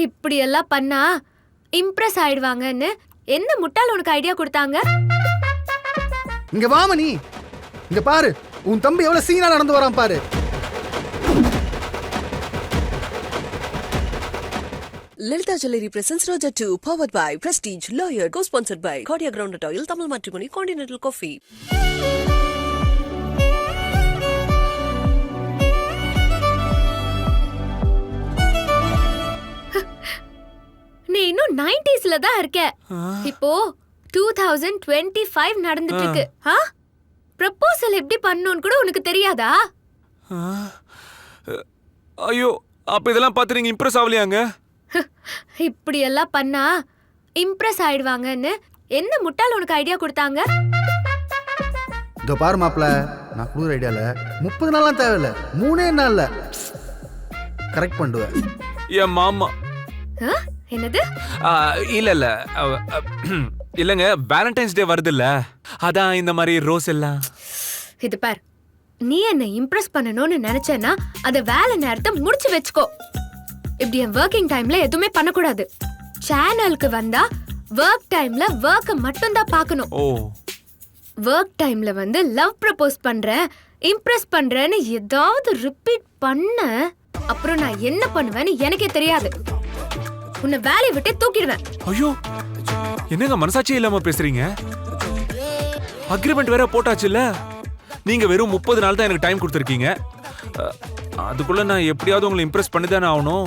இப்படி எல்லாம் பண்ணா இம்ப்ரெஸ் ஆயிடுவாங்கன்னு எந்த முட்டாள் உனக்கு ஐடியா கொடுத்தாங்க? இங்க வா மணி, இங்க பாரு உன் தம்பி எவ்வளவு சீனா நடந்து வரான் பாரு. Lalitha Jewelry presents Roja 2, powered by Prestige, Lawyer, co-sponsored by Cordia Groundnut Oil, Tamil Matrimony, Continental Coffee. நீ இன்னும் 90sல தான் இருக்க. இப்போ 2025 நடந்துட்டு இருக்கு. ப்ரப்போசல் எப்படி பண்ணனும்னு கூட உனக்கு தெரியாதா? ஐயோ, அப்ப இதெல்லாம் பார்த்து நீங்க இம்ப்ரெஸ் ஆவலையாங்க? இப்படி எல்லாம் பண்ணா இம்ப்ரெஸ் ஆயிடுவாங்கன்னு எந்த முட்டாள் உனக்கு ஐடியா கொடுத்தாங்க? இதோ பாரு மாப்ள, நான் குடுற ஐடியால 30 நாள்லாம் தேவையில்ல, 3 நாள்ல கரெக்ட் பண்ணுவேன். என் மாமா. என்னது? இல்ல இல்லங்க, வேலண்டைன்ஸ் டே வருது இல்ல, அதான் இந்த மாதிரி ரோஸ் எல்லாம். இது பார், நீ என்ன இம்ப்ரெஸ் பண்ணணும்னு நினைச்சேன்னா அத வேலை நேரத்தை முடிச்சு வச்சுக்கோ. இப்படி என் ஒர்க்கிங் டைம்ல எதுவுமே பண்ணக்கூடாது. சேனலுக்கு வந்தா ஒர்க் டைம்ல ஒர்க்க மட்டும் தான் பார்க்கணும். ஒர்க் டைம்ல வந்து லவ் ப்ரப்போஸ் பண்றேன், இம்ப்ரெஸ் பண்றேன்னு ஏதாவது ரிப்பீட் பண்ண அப்புறம் நான் என்ன பண்ணுவேன்னு எனக்கே தெரியாது. உன்னை வேலையை விட்டு தூக்கிடுவேன். ஐயோ, என்னங்க மனசாட்சியே இல்லாம பேசுறீங்க? அக்ரிமெண்ட் வேற போட்டாச்சுல்ல. நீங்க வெறும் 30 நாள் தான் எனக்கு டைம் கொடுத்துருக்கீங்க. அதுக்குள்ள நான் எப்படியாவது உங்களை இம்ப்ரெஸ் பண்ணி தானே ஆகணும்.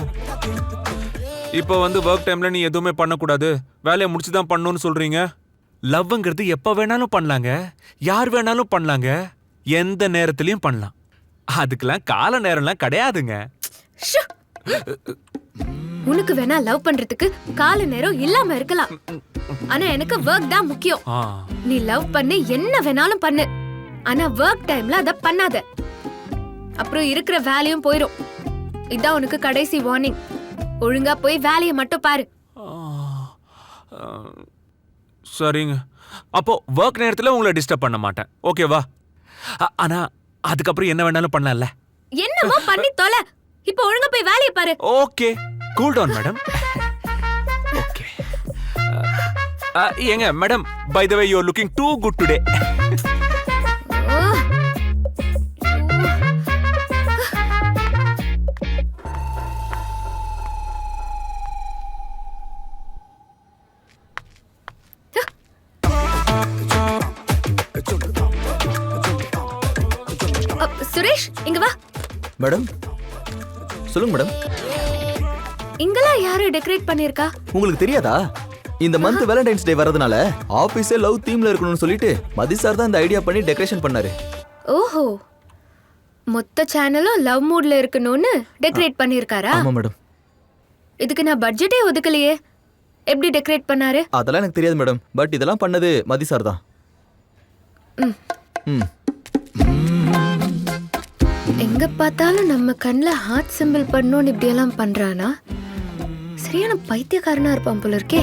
இப்போ வந்து ஒர்க் டைம்ல நீ எதுவுமே பண்ணக்கூடாது, வேலையை முடிச்சு தான் பண்ணணும்னு சொல்றீங்க. லவ்ங்கிறது எப்ப வேணாலும் பண்ணலாங்க, யார் வேணாலும் பண்ணலாங்க, எந்த நேரத்திலையும் பண்ணலாம். அதுக்கெல்லாம் கால நேரம்லாம் கிடையாதுங்க. உனக்கு வேணா லவ் பண்றதுக்கு கால நேரம் இல்லாம இருக்கலாம், ஆனா எனக்கு ஒர்க் தான் முக்கியம். நீ லவ் பண்ணு, என்ன வேணாலும் பண்ணு, ஆனா ஒர்க் டைம்ல அத பண்ணாத. அப்புறம் இருக்கிற வேலையும் போயிடும். இதான் உனக்கு கடைசி வார்னிங். ஒழுங்கா போய் வேலையை மட்டும் பாரு. சரிங்க, அப்போ ஒர்க் நேரத்துல உங்களை டிஸ்டர்ப் பண்ண மாட்டேன், ஓகேவா? ஆனா அதுக்கப்புறம் என்ன வேணாலும் பண்ணலாம்ல? என்னமோ பண்ணி தொலை. இப்போ ஒழுங்கா போய் வேலையை பாரு. Okay, cool down madam. Okay. ஏங்க madam, by the way you are looking too good today. Suresh, இங்க வா. மேடம், சொல்லுங்க மேடம். இங்கெல்லாம் யாரு டெக்கரேட் பண்ணிருக்கா? உங்களுக்கு தெரியாதா? இந்த மந்த் வேலண்டைன்ஸ் டே வரதுனால ஆபீஸே லவ் தீம்ல இருக்கணும்னு சொல்லிட்டு மதி சார் தான் இந்த ஐடியா பண்ணி டெக்கரேஷன் பண்ணாரு. ஓஹோ, மொத்த சேனலும் லவ் மூட்ல இருக்கணும்னு டெக்கரேட் பண்ணிருக்காரா? ஆமா மேடம். இதுக்கு நான் பட்ஜெட்டே ஒதுக்கலையே, எப்படி டெக்கரேட் பண்ணாரு? அதெல்லாம் எனக்கு தெரியாது மேடம், பட் இதெல்லாம் பண்ணது மதி சார் தான். எங்க பார்த்தாலும் நம்ம கண்ணுல ஹார்ட் சிம்பிள் பண்ணணும்னு இப்படி எல்லாம் பண்றானா? சரியான பைத்தியக்காரனா இருப்பான் போல இருக்கே.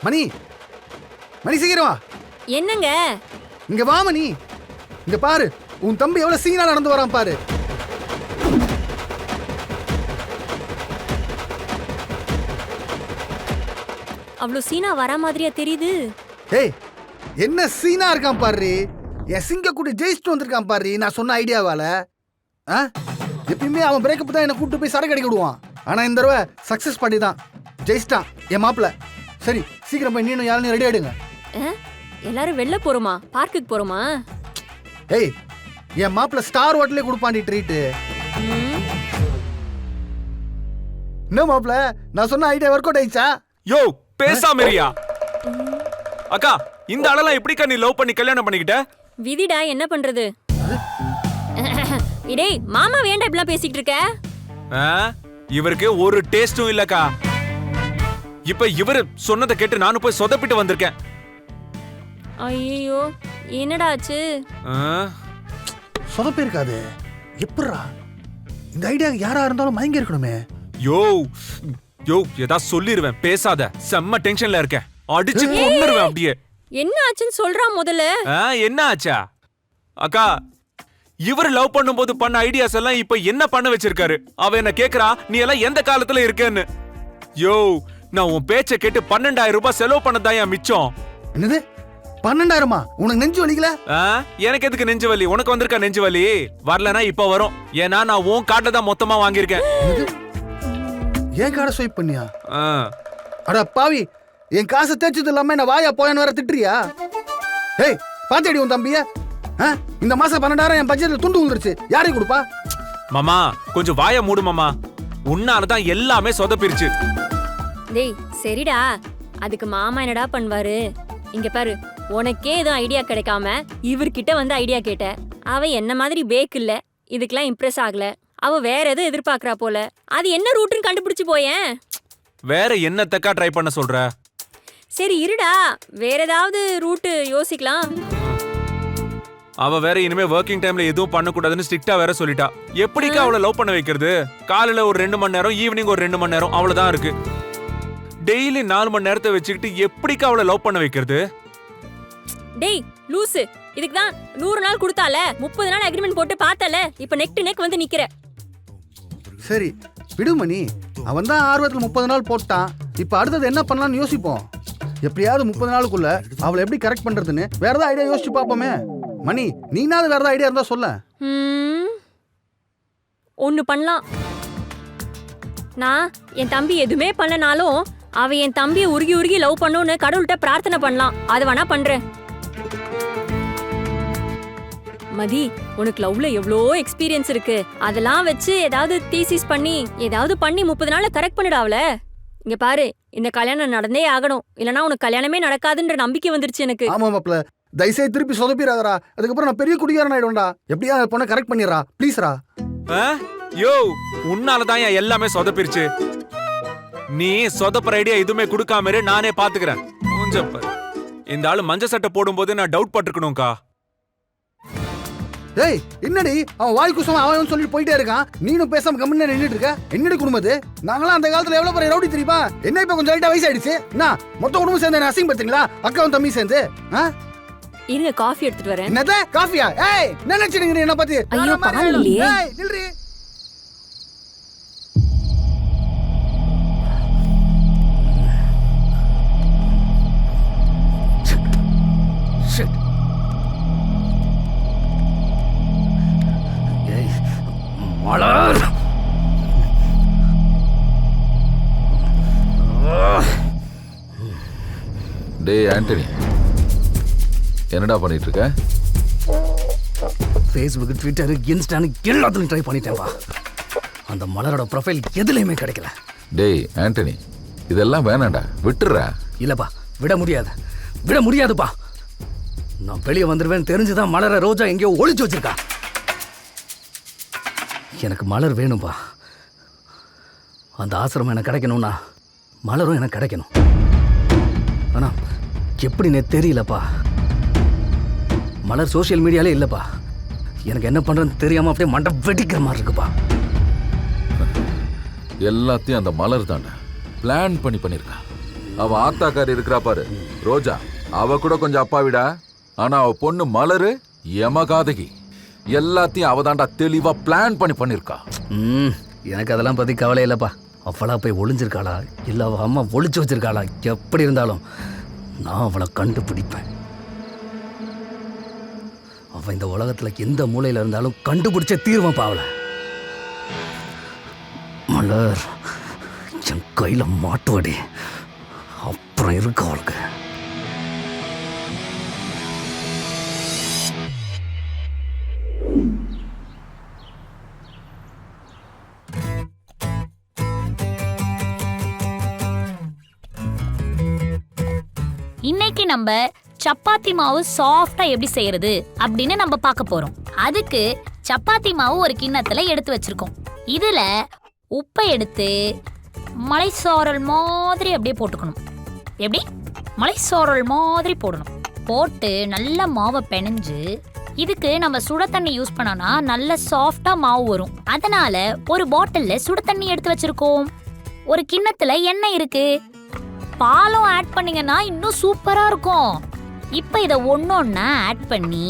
மணி, மணி சீக்கிரம் வா. என்னங்க? இங்க வா மணி, இங்க பாரு உன் தம்பி எவ்வளவு சீனா நடந்து வரான் பாரு. அவ்வளவு சீனா வர மாதிரியா தெரியுது? ஏய், என்ன சீனா இருக்கான் பாரு. என் சிங்க கூட ஜெயிச்சுட்டு வந்திருக்கான் பாரு. நான் சொன்ன ஐடியாவால எப்பயுமே அவன் பிரேக்கப் தான் என்ன கூட்டு போய் சரக்கு அடிக்க விடுவான். ஆனா இந்த தடவை சக்சஸ் பண்ணி தான் ஜெயிச்சிட்டான் என் மாப்பிள்ள. சரி, சீக்கிரம் போய் நீனும் யாரும் ரெடி ஆயிடுங்க. எல்லாரும் வெளில போறோமா? பார்க்குக்கு போறோமா? ஏய், என் மாப்பிள்ள ஸ்டார் ஹோட்டலே கொடுப்பாண்டி ட்ரீட். என்ன மாப்பிள்ள, நான் சொன்ன ஐடியா ஒர்க் அவுட் ஆயிடுச்சா? யோ, பேசாமரியா? அக்கா, இந்த ஆளெல்லாம் எப்படிக்கா நீ லவ் பண்ணி கல்யாணம் பண்ணிக்கிட்ட? விதிடா, என்ன பண்றது? டேய் மாமா, வேண்டாம் இப்படிலாம் பேசிட்டு இருக்க. இவருக்கு ஒரு டேஸ்டும் இல்லக்கா. இப்ப இவரு சொன்னதை கேட்டு நானும் போய் சொதப்பிட்டு வந்திருக்கேன். ஐயோ, என்னடா ஆச்சு? சொதப்பி இருக்காது, எப்படிரா இந்த ஐடியாக்கு யாரா இருந்தாலும் மயங்கி இருக்கணுமே. யோ யோ ஏதா சொல்லிருவேன், பேசாத. செம்ம டென்ஷன்ல இருக்கேன், அடிச்சு கொன்னுருவேன் அப்படியே. என்ன ஆச்சுன்னு சொல்றா முதல்ல. என்ன ஆச்சா? அக்கா, இவர் லவ் பண்ணும்போது பண்ண ஐடியாஸ் எல்லாம் இப்ப என்ன பண்ண வச்சிருக்காரு. அவ என்ன கேக்குறா, நீ எல்லாம் எந்த காலத்துல இருக்கேன்னு. யோ, நான் உன் பேச்ச கேட்டு 12,000 ரூபாய் செலவு பண்ணதான் என் மிச்சம். என்னது 12,000? உனக்கு நெஞ்சு வலிக்கல? எனக்கு எதுக்கு நெஞ்சு வலி? உனக்கு வந்திருக்கா நெஞ்சு வலி? வரலனா இப்ப வரும். ஏன்னா நான் உன் கார்டுல தான் மொத்தமா வாங்கியிருக்கேன். ஏன் கார்டை ஸ்வைப் பண்ணியா? அட பாவி, என் காசை தேய்ச்சது இல்லாம என்ன வாயா போயான்னு வேற திட்டுறியா? ஏய், பாத்தேடி உன் தம்பிய. இந்த மாசம் 12,000 என் பட்ஜெட்ல துண்டு விழுந்துருச்சு. யாரையும் கொடுப்பா? மாமா கொஞ்சம் வாய மூடு மாமா, உன்னாலதான் எல்லாமே சொதப்பிருச்சு. டேய் சரிடா, அதுக்கு மாமா என்னடா பண்ணுவாரு? இங்க பாரு, உனக்கே எதுவும் ஐடியா கிடைக்காம இவர்கிட்ட வந்து ஐடியா கேட்ட. அவ என்ன மாதிரி பேக் இல்ல, இதுக்கெல்லாம் இம்ப்ரெஸ் ஆகல. அவ வேற எதுவும் எதிர்பார்க்கறா போல. அது என்ன ரூட்னு கண்டுபிடிச்சு போயேன். வேற என்னத்தக்கா ட்ரை பண்ண சொல்ற? சரி இருடா, வேற ஏதாவது ரூட் யோசிக்கலாம். அவ வேற இனிமே ஒர்க்கிங் டைம்ல எதுவும் பண்ண கூடாதுன்னு ஸ்ட்ரிக்ட்டா வேற சொல்லிட்டா. எப்படிக்கா அவளை லவ் பண்ண வைக்கிறது? காலையில ஒரு 2 மணி நேரம், ஈவினிங் ஒரு 2 மணி நேரம், அவ்வளவுதான் இருக்கு. டெய்லி 4 மணி நேரத்தை வச்சுக்கிட்டு எப்படிக்கா அவளை லவ் பண்ண வைக்கிறது? டேய் லூசு, இதுக்கு தான் 100 நாள் கொடுத்தால, 30 நாள் அக்ரிமெண்ட் போட்டு பார்த்தல. இப்ப நெக் டு நெக் வந்து நிக்கிற. சரி விடுமணி, அவன் தான் ஆர்வத்தில் 30 நாள் போட்டான். இப்ப அடுத்தது என்ன பண்ணலாம்னு யோசிப்போம். எப்படியாவது 30 நாளுக்குள்ள அவளை எப்படி கரெக்ட் பண்றதுன்னு வேற ஏதாவது ஐடியா யோசிச்சு பாப்போமே. மணி, நீனாவது வேற ஏதாவது ஐடியா இருந்தா சொல்ல. ஒன்னு பண்ணலாம். நான் என் தம்பி எதுவுமே பண்ணனாலும் அவ என் தம்பியை உருகி உருகி லவ் பண்ணுன்னு கடவுள்கிட்ட பிரார்த்தனை பண்ணலாம். அது வேணா பண்றேன். மதி, உனக்கு லவ்ல எவ்வளோ எக்ஸ்பீரியன்ஸ் இருக்கு. அதெல்லாம் வச்சு ஏதாவது தீசிஸ் பண்ணி 30 நாள்ல கரெக்ட் பண்ணிடாவல. இங்க பாரு, இந்த கல்யாணம் நடந்தே ஆகணும், இல்லனா உனக்கு கல்யாணமே நடக்காதுன்ற நம்பிக்கை வந்துருச்சு எனக்கு. ஆமா மாப்ள, தயவுசெய்து திருப்பி சொதப்பிடாதரா. அதுக்கப்புறம் நான் பெரிய குடிகாரன் ஆயிடும்டா. எப்படியா அந்த பொண்ணை கரெக்ட் பண்ணிடுறா ப்ளீஸ்ரா. யோ, உன்னாலதான் என் எல்லாமே சொதப்பிருச்சு. நீ சொதப்புற ஐடியா எதுவுமே கொடுக்காம இரு, நானே பாத்துக்கிறேன். இந்த ஆளு மஞ்ச சட்டை போடும்போது நான் டவுட் பட்டிருக்கணும்க்கா. ஏய், என்னடி அவன் வாய் குசமா அவன் சொல்லிட்டு போயிட்டே இருக்கான், நீனும் பேசாம கம்முன்னு நின்னுட்டு இருக்க. என்னடி குடும்பது? நாங்களாம் அந்த காலத்துல எவ்வளவு பெரிய ரவுடி தெரியுமா? என்ன இப்ப கொஞ்சம் லைட்டா வயசாயிடுச்சு. நான் மொத்த குடும்பம் சேர்ந்து என்ன அசிங்கப்படுத்துறீங்களா? அக்காவும் தம்பி சேர்ந்து. இருங்க, காஃபி எடுத்துட்டு வரேன். என்னது காஃபியா? ஏய், நினைச்சிடுங்க என்ன பத்தி. ஐயோ, பால் இல்லையே. ஏய், நில்றி. மலர், டேய் ஆண்டனி, என்னடா பண்ணிட்டு இருக்க? ஃபேஸ்புக், ட்விட்டர், இன்ஸ்டான்னு எல்லாத்துலையும் ட்ரை பண்ணிட்டேன்ப்பா. அந்த மலரோட ப்ரொஃபைல் எதுலையுமே கிடைக்கல. டேய் ஆண்டனி, இதெல்லாம் வேணாண்டா, விட்டுற. இல்லப்பா, விட முடியாதுப்பா. நான் வெளியே வந்துடுவேன் தெரிஞ்சுதான் மலரை ரோஜா எங்கேயோ ஒளிச்சு வச்சிருக்கா. எனக்கு மலர் வேணும்பா. அந்த ஆசிரமம் எனக்கு கிடைக்கணும்னா மலரும் எனக்கு கிடைக்கணும். ஆனா எப்படின்னே தெரியலப்பா. மலர் சோசியல் மீடியாலே இல்லப்பா. எனக்கு என்ன பண்றதுன்னு தெரியாம அப்படியே மண்டை வெடிக்கிற மாதிரி இருக்குப்பா. எல்லாத்தையும் அந்த மலர் தாண்டா பிளான் பண்ணிருக்கா. அவ ஆத்தாக்காரி இருக்கிறா பாரு ரோஜா, அவ கூட கொஞ்சம் அப்பாவிடா. ஆனா அவ பொண்ணு மலரு யமகாதகி. எல்லாத்தையும் அவ தாண்டா தெளிவா பிளான் பண்ணிருக்கா. எனக்கு அதெல்லாம் பத்தி கவலை இல்லப்பா. அவளா போய் ஒளிஞ்சிருக்காளா இல்ல அவ அம்மா ஒளிச்சு வச்சிருக்காளா, எப்படி இருந்தாலும் நான் அவளை கண்டுபிடிப்பேன். அவ இந்த உலகத்துல எந்த மூலையில இருந்தாலும் கண்டுபிடிச்ச தீர்வம் பாவல. மலர் என் கையில மாட்டுவடி, அப்புறம் இருக்கு அவளுக்கு. இன்னைக்கு நம்ம சப்பாத்தி மாவு சாஃப்டா எப்படி செய்யறது அப்படின்னு நம்ம பார்க்க போறோம். அதுக்கு சப்பாத்தி மாவு ஒரு கிண்ணத்துல எடுத்து வச்சிருக்கோம். இதுல உப்பை எடுத்து மலைசாரல் மாதிரி அப்படியே போட்டுக்கணும். எப்படி? மலைசாரல் மாதிரி போடணும். போட்டு நல்லா மாவை பிணைஞ்சு இதுக்கு நம்ம சுட தண்ணி யூஸ் பண்ணோம்னா நல்ல சாஃப்டா மாவு வரும். அதனால ஒரு பாட்டில்ல சுட தண்ணி எடுத்து வச்சிருக்கோம். ஒரு கிண்ணத்துல எண்ணெய் இருக்கு. பாலும் ஆட் பண்ணீங்கன்னா இன்னும் சூப்பரா இருக்கும். இப்ப இத ஒன்னொன்னா ஆட் பண்ணி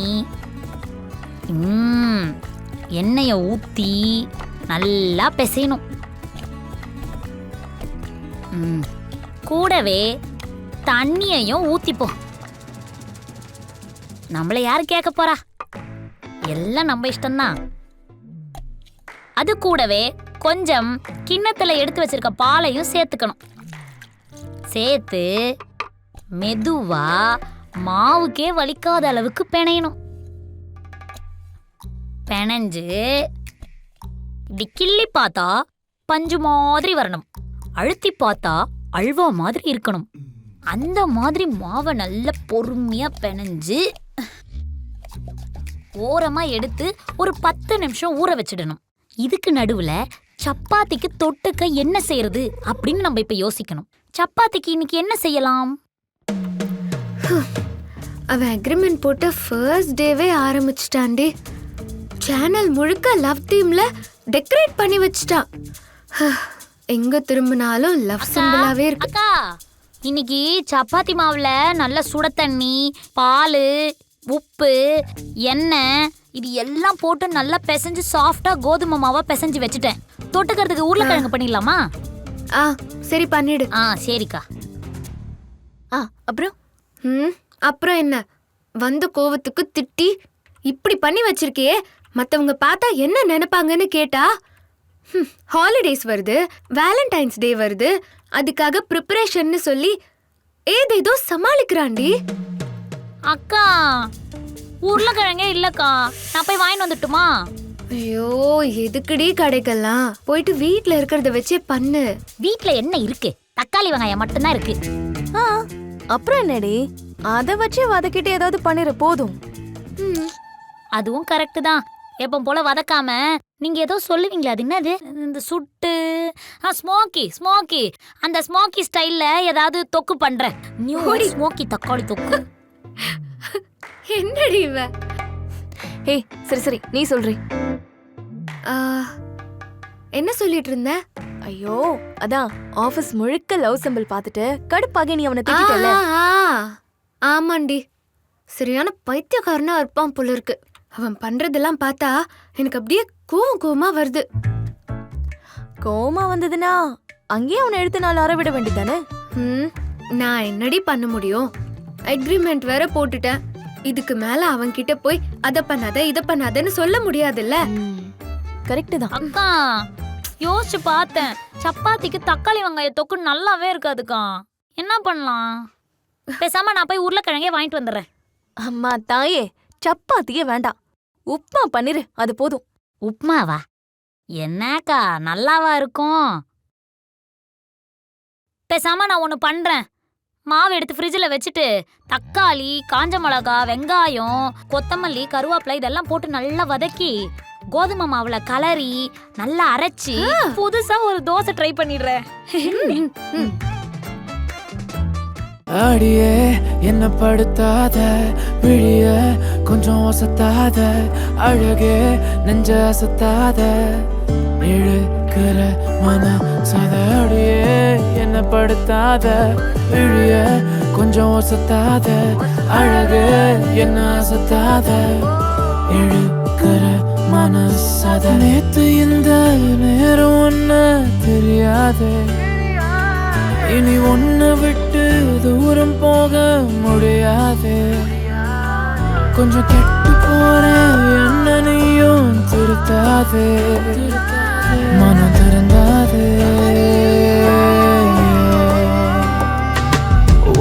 எண்ணெய ஊத்தி நல்லா பிசையணும். கூடவே தண்ணியையும் ஊத்திப்போம். நம்மள யாரு கேட்க போறா? எல்லாம் நம்ம இஷ்டம்தான். அது கூடவே கொஞ்சம் கிண்ணத்துல எடுத்து வச்சிருக்க பாலையும் சேர்த்துக்கணும். சேர்த்து மெதுவா மாவுக்கே வலிக்காத அளவுக்கு பிணையணும். பிணைஞ்சு இப்படி கிள்ளி பார்த்தா பஞ்சு மாதிரி வரணும். அழுத்தி பார்த்தா அல்வா மாதிரி இருக்கணும். அந்த மாதிரி மாவை நல்ல பொறுமையா பிணைஞ்சு ஓரமா எடுத்து ஒரு 10 நிமிஷம் ஊற வச்சிடணும். இதுக்கு நடுவுல சப்பாத்திக்கு தொட்டுக்க என்ன செய்யறது அப்படின்னு நம்ம இப்ப யோசிக்கணும். சப்பாத்திக்கு இன்னைக்கு என்ன செய்யலாம்? அவன் அக்ரிமெண்ட் போட்ட ஃபர்ஸ்ட் டேவே ஆரம்பிச்சிட்டான்டி. சேனல் முழுக்க லவ் தீம்ல டெக்கரேட் பண்ணி வச்சிட்டான். எங்க திரும்பினாலும் லவ் சிம்பிளாவே இருக்கு. அக்கா, இன்னைக்கு சப்பாத்தி மாவுல நல்ல சுட தண்ணி, பால், உப்பு, எண்ணெய் இது எல்லாம் போட்டு நல்லா பிசைஞ்சு சாஃப்டா கோதுமை மாவா பிசைஞ்சு வச்சுட்டேன். தொட்டுக்கிறதுக்கு உருளைக்கிழங்கு பண்ணிடலாமா? சரி பண்ணிடு. சரிக்கா. அப்புறம் அப்புறம் என்ன, வந்த கோவத்துக்கு திட்டி இப்படி பண்ணி வச்சிருக்கியே, மத்தவங்க பார்த்தா என்ன நினைப்பாங்கன்னு கேட்டா, ஹாலிடேஸ் வருது, வேலண்டைன்ஸ் டே வருது, அதுக்காக ப்ரிப்பரேஷன்னு சொல்லி ஏதேதோ சமாளிக்கிறாண்டி. அக்கா, உருளைக்கிழங்கே இல்லக்கா, நான் போய் வாங்கிட்டு வந்துட்டுமா? ஐயோ, எதுக்குடி கடைக்கெல்லாம் போயிட்டு வீட்ல இருக்கிறத வச்சே பண்ணு. வீட்ல என்ன இருக்கு? தக்காளி வெங்காயம் மட்டும்தான் இருக்கு. அப்புறம் என்னடி, அத வச்சு வதக்கிட்டு ஏதாவது பண்ணிரு போதும். அதுவும் கரெக்ட் தான். எப்போ போல வதக்காம நீங்க ஏதோ சொல்லுவீங்களா, அது என்னது, இந்த சுட்டு ஸ்மோக்கி அந்த ஸ்மோக்கி ஸ்டைல்ல ஏதாவது தொக்கு பண்றேன். நியூ ஸ்மோக்கி தக்காளி தொக்கு. என்னடி இவ? ஏய் சரி நீ சொல்றீ. என்ன சொல்லிட்டு இருந்த? ஐயோ, அதான் ஆபீஸ் முழுக்க லவ் சிம்பிள் பார்த்துட்டு கடுப்பாக நீ அவனை திட்டிட்டல. ஆமாண்டி, சரியான பைத்தியக்காரனா இருப்பான் போல இருக்கு. அவன் பண்றதெல்லாம் பார்த்தா எனக்கு அப்படியே கோவமா வருது. கோவமா வந்ததுன்னா அங்கேயே அவனை எடுத்து 4 அரை விட வேண்டியதானே? நான் என்னடி பண்ண முடியும்? அக்ரிமெண்ட் வேற போட்டுட்டேன். இதுக்கு மேல அவன் கிட்ட போய் அத பண்ணாத இத பண்ணாதன்னு சொல்ல முடியாதுல்ல. கரெக்ட் தான். அக்கா, யோசிச்சு பார்த்தேன், சப்பாத்திக்கு தக்காளி வெங்காய தொக்கு நல்லாவே இருக்காதுக்கா. என்ன பண்ணலாம்? பேசாம நான் போய் உருளைக்கிழங்கே வாங்கிட்டு வந்துடுறேன். அம்மா தாயே, சப்பாத்தியே வேண்டாம், உப்மா பண்ணிரு, அது போதும். உப்மாவா? என்னக்கா, நல்லாவா இருக்கும்? பேசாம நான் ஒன்று பண்றேன். மாவு எடுத்து ஃப்ரிட்ஜில் வச்சுட்டு தக்காளி, காஞ்ச மிளகா, வெங்காயம், கொத்தமல்லி, கருவேப்பிலை இதெல்லாம் போட்டு நல்லா வதக்கி கோதுமை மாவுல கலரி நல்லா அரைச்சி புதுசா ஒரு தோசை ட்ரை பண்ணிடுறேன். அடியே என்ன படுத்தாத, விழிய கொஞ்சம் ஒசத்தாத, அழகே நெஞ்ச அசத்தாத, இழுக்கிற மனசாத. அடியே என்ன படுத்தாத, விழிய கொஞ்சம் ஒசத்தாத, அழகே என்ன அசத்தாத, இழுக்கிற மனசாத. நேத்து இந்த நேரம் ஒன்ன தெரியாதே, இனி ஒன்ன விட்டு தூரம் போக முடியாதே. கொஞ்சம் கெட்டு போறேன், என்ன நீயும் திருத்தாதே, மனம் திறந்தாதே.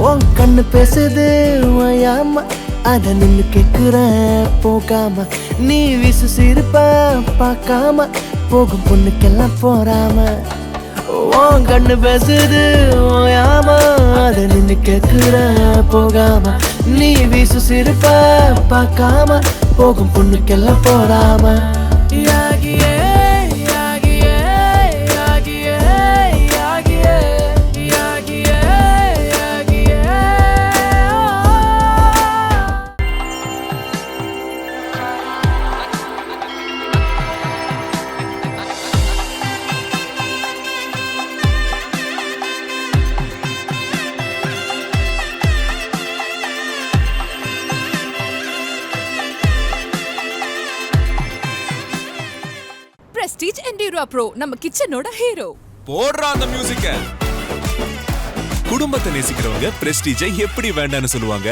உன் கண்ணு பேசுது ஓயாம, அத நின்னு கேக்குற போகாம, நீ விசு சிரிப்ப பார்க்காம, போகும் பொண்ணுக்கெல்லாம் போறாம. உன் கண்ணு பேசுது ஓயாம, அத நின்னு கேக்குற போகாம, நீ விசு சிரிப்ப பார்க்காம, போகும் பொண்ணுக்கெல்லாம் போறாம. யாகியே யாகியே யாகியே யாகியே யாகியே யாகியே. பிரஸ்டீஜ் என்டியூரா ப்ரோ நம்ம கிச்சனோட ஹீரோ. போடுறா அந்த மியூசிக்க. குடும்பத்தை நேசிக்கிறவங்க பிரஸ்டீஜை எப்படி வேண்டான்னு சொல்லுவாங்க?